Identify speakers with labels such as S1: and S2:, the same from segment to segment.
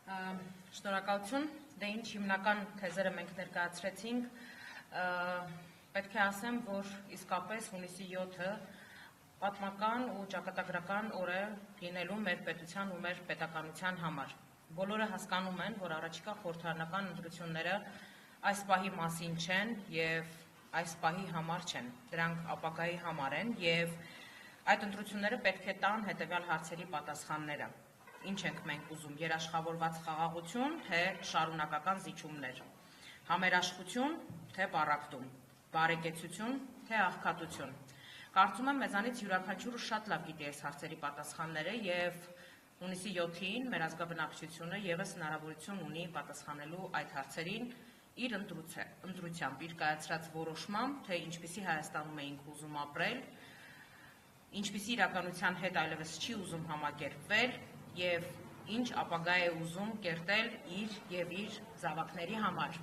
S1: Շնորհակալություն, դե ինչ հիմնական թեզերը մենք ներկայացրեցինք, պետք է ասեմ, որ իսկապես հունիսի 7-ը պատմական ու ճակատագրական օր է լինելու մեր պետության ու մեր պետականության համար։ Բոլորը հասկանում են, որ առաջիկա խորհրդարանական ընտրությունները այս պահի մասին չեն եւ այս պահի համար չեն, դրանք ապագայի համար են եւ այդ ընտրությունները պետք է տան հետեւյալ հարցերի պատասխանները։ Ինչ ենք մենք ուզում, երաշխավորված խաղաղություն, թե շարունակական զիջումներ, համերաշխություն, թե պառակտում, բարեկեցություն, թե աղքատություն։ Կարծում եմ մեզանից յուրաքանչյուրը շատ լավ գիտի այս հարցերի պատասխանները եւ հունիսի 7-ին մեր ազգաբնակչությունը եւս հնարավորություն ունի պատասխանելու այդ հարցերին իր ընտրությամբ, իր կայացրած որոշմամբ, թե ինչպիսի Հայաստանում էինք ուզում ապրել, ինչպիսի իրականության հետ այլևս չի ուզում համակերպվել եւ ինչ ապագա է ուզում կերտել իր եւ իր զավակների համար։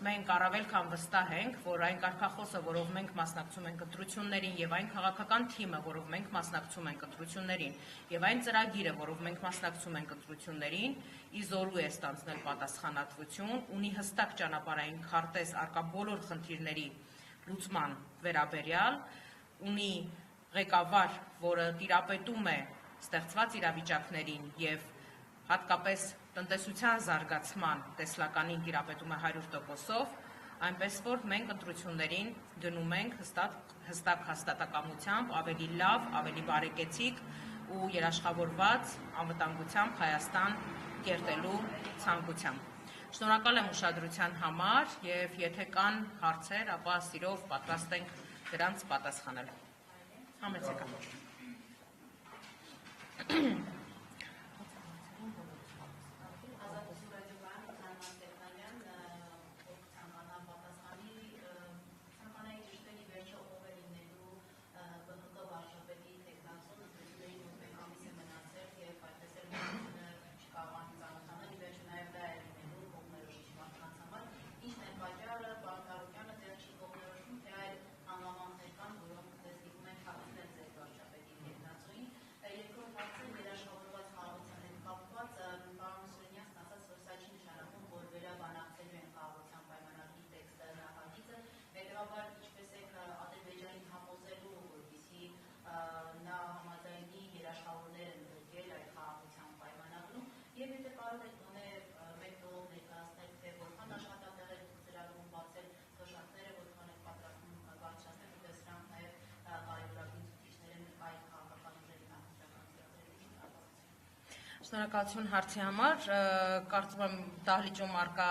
S1: Մենք առավել քան վստահ ենք, որ այն կարգախոսը, որով մենք մասնակցում ենք ընտրություններին եւ այն քաղաքական թիմը, որով մենք մասնակցում ենք ընտրություններին եւ այն ծրագիրը, որով մենք մասնակցում ենք ընտրություններին, իզորու է ստանձնել պատասխանատվություն, ունի հստակ ճանապարհային քարտեզ առկա բոլոր խնդիրների լուծման վերաբերյալ, ունի ղեկավար, որը տիրապետում է ստեղծված իրավիճակներին եւ հատկապես տնտեսության զարգացման տեսլականին տիրապետում է 100%-ով, այնպես որ մենք ընտրություններին գնում ենք հստակ հաստատակամությամբ, ավելի լավ, ավելի բարեկեցիկ ու երաշխավորված անվտանգությամբ Հայաստան կերտելու ցանկությամբ։ Շնորհակալ եմ ուշադրության համար եւ եթե կան հարցեր, ապա սիրով պատրաստ ենք դրանց պատասխանել։ Համեցեք։ Շնորհակալություն հարցի համար, կարծում եմ դահլիճում առկա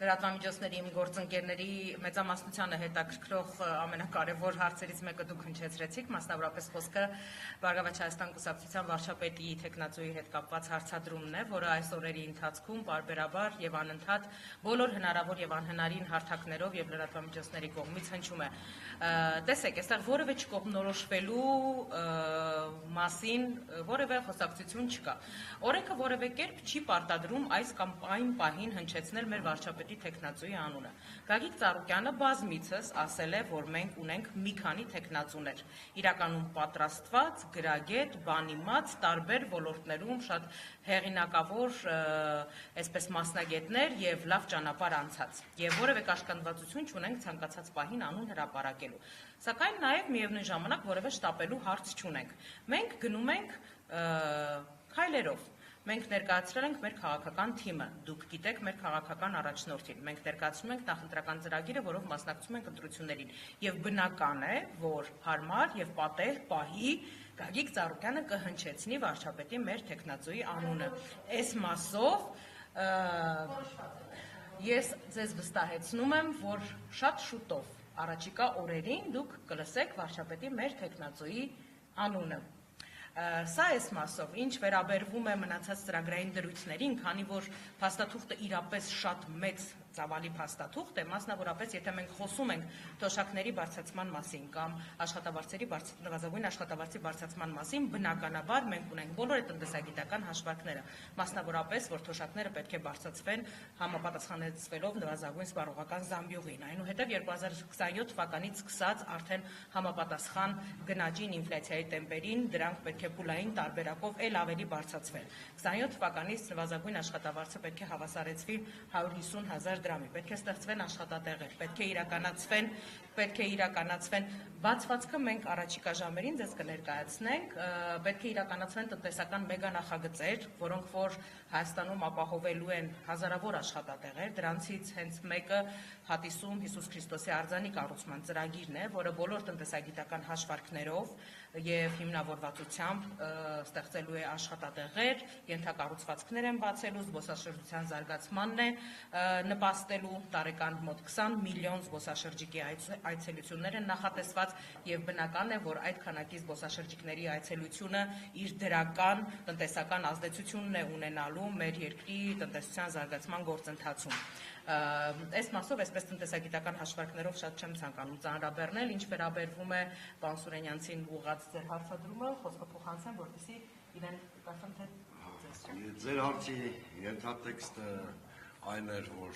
S1: լրատվամիջոցների իմ գործընկերների մեծամասնությանը հետաքրքրող ամենակարևոր հարցերից մեկը դուք հնչեցրեցիք, մասնավորապես խոսքը Բարգավաճ Հայաստան կուսակցության վարչապետի թեկնածուի հետ կապված հարցադրումն է, որը այս օրերի ընթացքում պարբերաբար եւ անընդհատ բոլոր հնարավոր եւ անհնարին հարթակներով եւ լրատվամիջոցների կողմից հնչում է։ Տեսեք, այստեղ որևէ չկողմնորոշվելու մասին որևէ խոսակցություն չկա։ Օրենքը որևէ կերպ չի պարտադրում այս կամ այն պահին հնչեցնել մեր վարչապետի թեկնածուի անունը։ Գագիկ Ծառուկյանը բազմիցս ասել է, որ մենք ունենք մի քանի թեկնածուներ, իրականում պատրաստված, գրագետ, բանիմաց, տարբեր ոլորտներում շատ հեղինակավոր այսպես մասնագետներ եւ լավ ճանապարհ անցած։ Եվ որևէ կաշկանդվածություն չունենք ցանկացած պահին անուն հրապարակելու։ Սակայն նաեւ միևնույն ժամանակ որևէ շտապելու հարց չունենք։ Մենք գնում ենք քայլերով։ Մենք ներկայացրել ենք մեր քաղաքական թիմը, դուք գիտեք մեր քաղաքական առաջնորդին, մենք ներկայացնում ենք նախընտրական ծրագիրը, որով մասնակցում ենք ընտրություններին, եւ բնական է, որ հարմար եւ պատեհ պահի Գագիկ Ծառուկյանը կհնչեցնի վարչապետի մեր թեկնածուի անունը։ Այս մասով ես ձեզ վստահեցնում եմ, որ շատ շուտով առաջիկա օրերին դուք կլսեք վարչապետի մեր թեկնածուի անունը։ Սա այս մասով, ինչ վերաբերվում է մնացած ծրագրային դրույթներին, քանի որ փաստաթուղթը իրապես շատ մեծ ծավալի փաստաթուղթ է, մասնավորապես եթե մենք խոսում ենք թոշակների բարձրացման մասին կամ նվազագույն աշխատավարձի բարձրացման մասին, բնականաբար մենք ունենք բոլոր այդ տնտեսագիտական հաշվարկները, մասնավորապես, որ թոշակները պետք է բարձրացվեն համապատասխանեցվելով նվազագույն սպառողական զամբյուղին, այնուհետև 2027 թվականից սկսած արդեն համապատասխան գնաճին, ինֆլյացիայի տեմպերին, դրանք պետք է փուլային տարբերակով էլ ավելի բարձրացվեն։ 27 թվականից նվազագույն աշխատավարձը պետք է հավասարեցվի 150,000 դրամի, պետք է ստեղծվեն աշխատատեղեր, պետք է իրականացվեն բացվածքը մենք առաջիկա ժամերին ձեզ կներկայացնենք, պետք է իրականացվեն տնտեսական մեգանախագծեր, որոնք որ Հայաստանում ապահովելու են հազարավոր աշխատատեղեր, դրանցից հենց մեկը Հատիսում Հիսուս Քրիստոսի արձանի կառուցման ծրագիրն է, որը բոլոր տնտեսագիտական հաշվարկներով եւ հիմնավորվածությամբ ստեղծելու է աշխատատեղեր, ենթակառուցվածքներ են բացելու, զբոսաշրջության զարգացմանն է նպաստելու, տարեկան մոտ 20 միլիոն զբոսաշրջիկի այցելություններ են նախատեսված եւ բնական է, որ այդ քանակի զբոսաշրջիկների այցելությունը իր դրական տնտեսական ազդեցությունն է ունենալու մեր երկրի տնտեսության զարգացման գործընթացում։ Այս մասով այսպես տնտեսագիտական հաշվարկներով շատ չեմ ցանկանում ծանրաբեռնել, ինչ վերաբերվում է պարոն Սուրենյանցին ուղղված ձեր հարցադրումը, խոսքը փոխանցեմ, որպեսզի իրեն կարծեմ թե
S2: Ձեր հարցի ենթատեքստը այն էր, որ